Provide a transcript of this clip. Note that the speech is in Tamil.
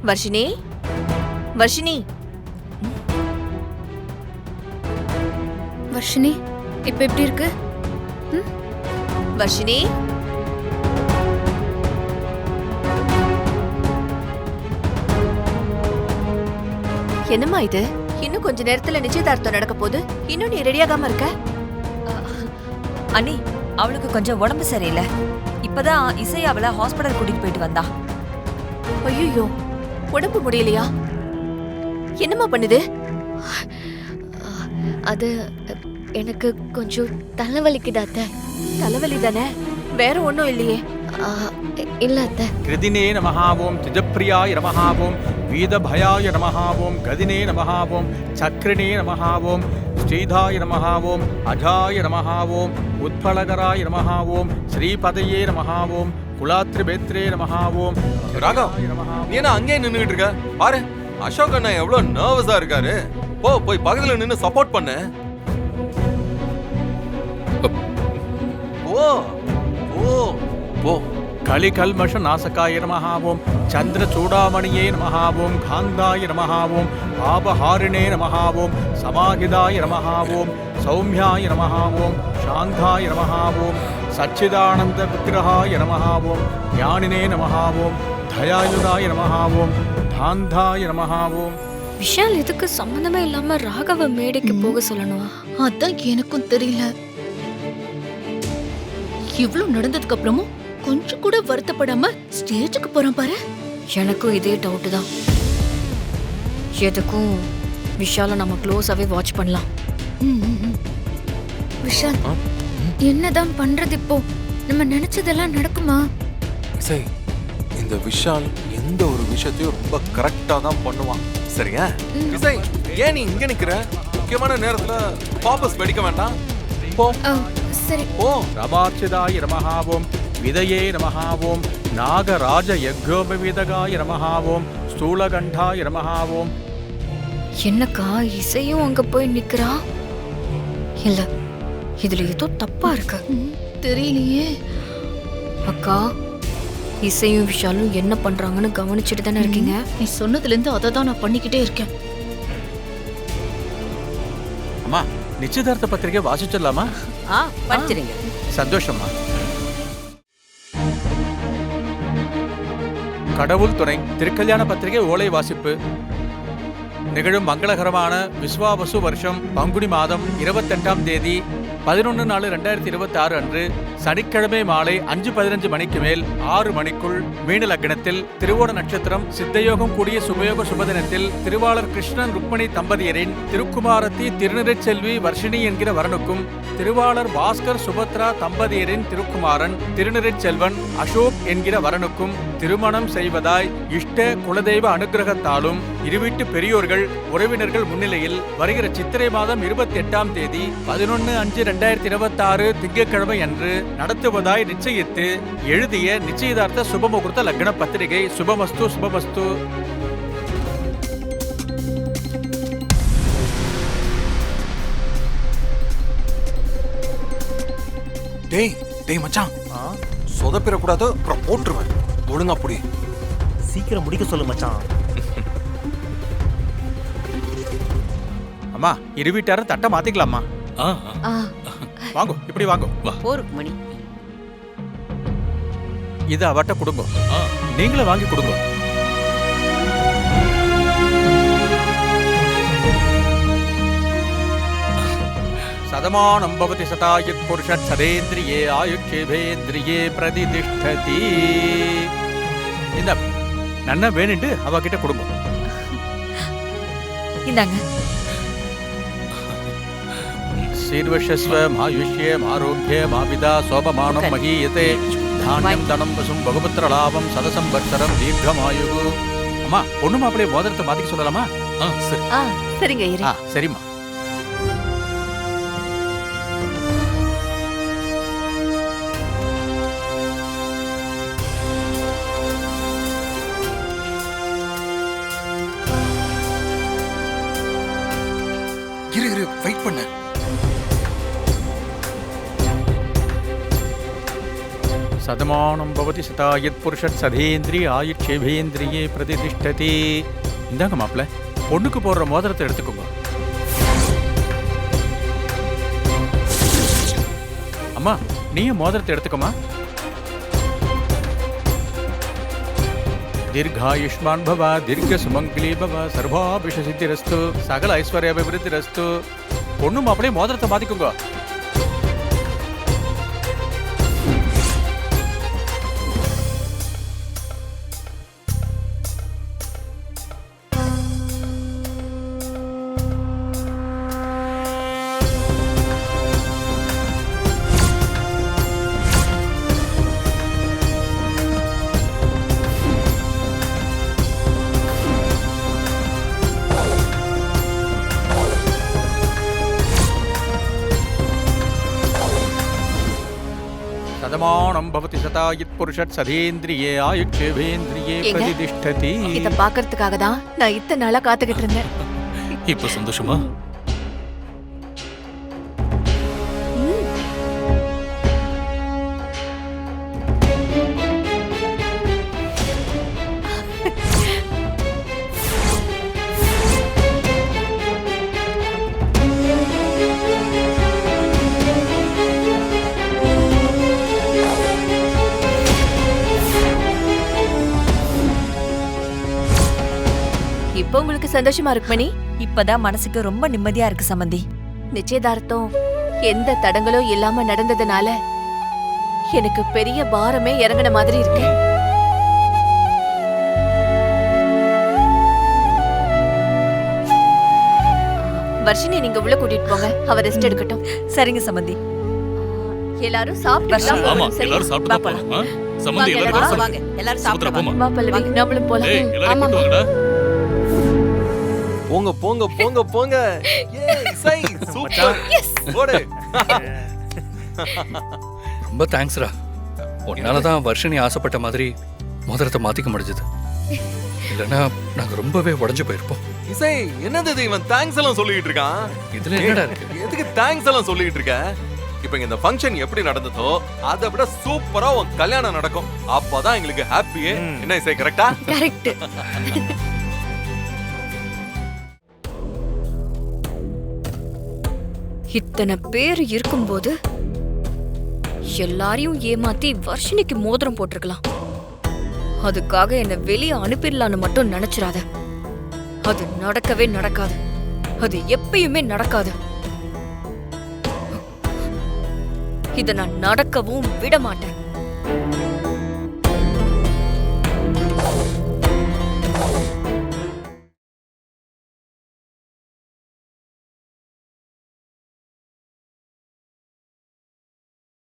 வர்ஷினி, வர்ஷினி, வர்ஷினி இப்ப எப்படி இருக்கு? வர்ஷினி, என்னம்மா இது? இன்னும் கொஞ்ச நேரத்துல நிச்சயதார்த்தம் நடக்க போகுது, இன்னும் நீ ரெடியாகாம இருக்க? அண்ணி, அவளுக்கு கொஞ்சம் உடம்பு சரியில்லை. இப்பதான் இசை அவளை ஹாஸ்பிடல் கூட்டிட்டு போயிட்டு வந்தா. ஐயோ, உடம்பு முடியலையா? என்னம்மா பண்ணுது? அது எனக்கு கொஞ்சம் தலைவலிக்குது அத்தை. தலைவலி தானே, வேற ஒண்ணும் இல்லையே? இல்ல அத்தை. கிருதினே நமஹாவோம், திஜப்பிரியாய நமஹாவோம், வீதபயாய நமஹாவோம், கதினே நமஹாவோம், சக்ரிணே நமஹாவோம், ஸ்ரீதாய நமஹாவோம், அஜாய நமஹாவோம், உத்பலகராய நமஹாவோம், ஸ்ரீபதையே நமஹாவோம், குலாத்ரிபேத்ரே நமஹாவோம். ராகவ், நீ என்ன அங்கேயே நின்றுட்டு இருக்க? பாரு, அசோக் அண்ணா எவ்வளவு நர்வஸா இருக்காரு. போய் பக்கத்துல நின்னு சப்போர்ட் பண்ணு. ஓ ஓ போ. கலிகல்மஷ நாசகாய நமஹாவோம், சந்திர சூடாமணியே நமஹாவோம், காந்தாய நமஹாவோம், பாபஹாரிணே நமஹாவோம், சமாஹிதாய நமஹாவோம், சௌமியாய நமஹாவோம், சாந்தாய நமஹாவோம், சச்சிதானந்த விக்கிரகாய நமஹாவோம், ஞானினே நமஹாவோம், தயாயுதாய நமஹாவோம், தாந்தாய நமஹாவோம். விஷால் எதுக்கு சம்பந்தமே இல்லாம ராகவ மேடைக்கு போக சொல்லணும்? அதான் எனக்கும் தெரியல. இவ்வளவு நடந்ததுக்கு அப்புறமும் கொஞ்சம் கூட வருத்தப்படாம ஸ்டேஜுக்கு போறான் பாரு. எனக்கும் இதே டவுட் தான். எதுக்கும் விஷால நம்ம க்ளோஸாவே வாட்ச் பண்ணலாம். விஷால், என்னதான் பண்றது இப்போ? நம்ம நினைச்சதெல்லாம் நடக்குமா? சரி, இந்த விஷால் எந்த ஒரு விஷயத்தையும் ரொம்ப கரெக்டா தான் பண்ணுவான். சரியா? இசை, ஏன் நீ இங்க நிக்கிற? முக்கியமான நேரத்துல பாப்பஸ் வெடிக்க வேண்டாம். போ. சரி. ஓ. ரபார்ச்சிதாய நமஹாவோம், விதயே நமஹாவோம், நாகராஜ யக்ஞோபவிதகாய நமஹாவோம், ஸ்தூலகண்டாய நமஹாவோம். என்னக்கா இசையும் அங்க போய் நிக்கிறா? இல்ல, இதுல ஏதோ தப்பா இருக்கு. தெரியலையே. அக்கா, இசையும் விஷாலும் என்ன பண்றாங்கன்னு கவனிச்சுட்டு தானே இருக்கீங்க? நீ சொன்னதுல இருந்து அதை தான் நான் பண்ணிக்கிட்டே இருக்கேன். அம்மா, நிச்சயதார்த்த பத்திரிகை வாசிச்சிடலாமா? படிச்சிருங்க. சந்தோஷமா. கடவுள் துணை திருக்கல்யாண பத்திரிகை ஓலை வாசிப்பு. நிகழும் மங்களகரமான விஸ்வாவசு வருஷம் பங்குனி மாதம் 28ஆம் தேதி 11/4/2026 அன்று சனிக்கிழமை மாலை 5:15 மணிக்கு மேல் 6 மணிக்குள் மீன லக்னத்தில் திருவோண நட்சத்திரம் சித்தயோகம் கூடிய சுபயோக சுபதினத்தில் திருவாளர் கிருஷ்ணன் ருக்மணி தம்பதியரின் திருக்குமாரத்தி திருநிறைச்செல்வி வர்ஷினி என்கிற வரனுக்கும் திருவாளர் பாஸ்கர் சுபத்ரா தம்பதியரின் திருக்குமாரன் திருநிறைச்செல்வன் அசோக் என்கிற வரனுக்கும் திருமணம் செய்வதாய் இஷ்ட குலதெய்வ அனுகிரகத்தாலும் இருவீட்டு பெரியோர்கள் உறவினர்கள் முன்னிலையில் வருகிற சித்திரை மாதம் 28ஆம் தேதி 11/5/2026 திங்கட்கிழமை அன்று நடத்துவதாய் நிச்சயித்து எழுதிய நிச்சயதார்த்த சுபமுகூர்த்த லக்ன பத்திரிகை. சுபமஸ்து சுபமஸ்து. டேய் மச்சான், சொதப்பிடக்கூடாது, அப்புறம் போட்டுருவேன். ஒழுங்கா புடி. சீக்கிரம் முடிக்க சொல்லு மச்சான். அம்மா, இருவீட்டாரும் தட்டை மாத்திக்கலாமா? வாங்க, இப்படி வாங்க. போருக்கு மணி. இது அவட்ட கொடுங்க, நீங்களே வாங்கி கொடுங்க. சதமானம் பவதி சதாயுத் புருஷத் சதேந்திரியே ஆயுட்சேபேந்திரியே பிரதிதிஷ்டதி. இந்த நன்னா வேணுட்டு அவகிட்ட கொடுங்க. இந்தாங்க. சீர்வஷஸ்வ மாயுஷ்யே மாரோக்கிய மாவிதா சோபமானம் மகீயதே தானியம் தனம் பசும் பகுபுத்திர லாபம் சதசம்பத்சரம் தீர்க்கமாயு. அம்மா, பொண்ணு மாப்பிளைய மோதிரத்தை மாத்திக்க சொல்லலாமா? சரி. சரிங்க இரு. சரிம்மா. இரு வெயிட் பண்ணு. சதமானம் பவதி சதாயத் புருஷத் சதேந்திரிய ஆயுட்சேபேந்திரியே பிரதிதிஷ்டதி. இந்தாங்க மாப்பிள்ள, பொண்ணுக்கு போடுற மோதிரத்தை எடுத்துக்கோங்க. அம்மா, நீயும் மோதிரத்தை எடுத்துக்கோமா. दीर्घायुष्मान भव, दीर्घ सुमंगली भव, सर्वाभिष सिद्धिरस्तु, சகல ஐஸ்வர்ய அபிவிருத்திரஸ்து. பொண்ணும் அப்படியே மோதிரத்தை மாத்திக்கோங்க. சதமானம் பவதி சதாயத் புருஷத் சதேந்திரியே ஆயுட்சேபேந்திரியே ஏங்க? பிரதிதிஷ்டதி. இத பாக்குறதுக்காக தான் நான் இத்தனை நாளா காத்துக்கிட்டு இருந்தேன். இப்ப சந்தோஷமா? இப்போ உங்களுக்கு சந்தோஷமா இருக்கு மணி? இப்பதான் மனசுக்கு ரொம்ப நிம்மதியா இருக்கு சம்பந்தி. நிச்சயதார்த்தம் எந்த தடங்களும் இல்லாம நடந்ததுனால எனக்கு பெரிய பாரமே இறங்கின மாதிரி இருக்கு. வர்ஷினி, நீங்க உள்ள கூட்டிட்டு போங்க, அவ ரெஸ்ட் எடுக்கட்டும். சரிங்க சம்பந்தி. எல்லாரும் சாப்பிட்டு ஆமா, எல்லாரும் சாப்பிட்டு தான் போலாம். ஆ? சம்பந்தி எல்லாரும் வாங்க, சாப்பிடு. வாங்க எல்லாரும் சுபத்ரா, போம்மா. வா பல்லவி, நம்மளும் போலாம். ஏய், எல்லாரும் கூட்டு வாங்கடா. போங்க போங்க போங்க போங்க. ஏய், இசை சூப்பர். ஓடு. ரொம்ப தேங்க்ஸ்ரா. உன்னால தான் வர்ஷினி ஆசைப்பட்ட மாதிரி மோதிரத்தை மாத்திக்க முடிஞ்சது. இல்லைன்னா நாங்க ரொம்பவே உடைஞ்சு போயிருப்போம். இசை, என்னது இது? இவன் தேங்க்ஸ் எல்லாம் சொல்லிட்டு இருக்கான். இதுல என்னடா இருக்கு? எதுக்கு தேங்க்ஸ் எல்லாம் சொல்லிட்டு இருக்க? இப்ப இந்த ஃபங்க்ஷன் எப்படி நடந்ததோ அதை விட சூப்பரா உன் கல்யாணம் நடக்கும். அப்பதான் எங்களுக்கு ஹாப்பியே. என்ன இசை, கரெக்டா? கரெக்ட். இத்தனை பேர் இருக்கும்போது எல்லாரையும் ஏமாத்தி வர்ஷினிக்கு மோதிரம் போட்டிருக்கலாம். அதுக்காக என்ன வெளியே அனுப்பிடலான்னு மட்டும் நினைச்சிராத. அது நடக்கவே நடக்காது. அது எப்பயுமே நடக்காது. இத நான் நடக்கவும் விட மாட்டேன்.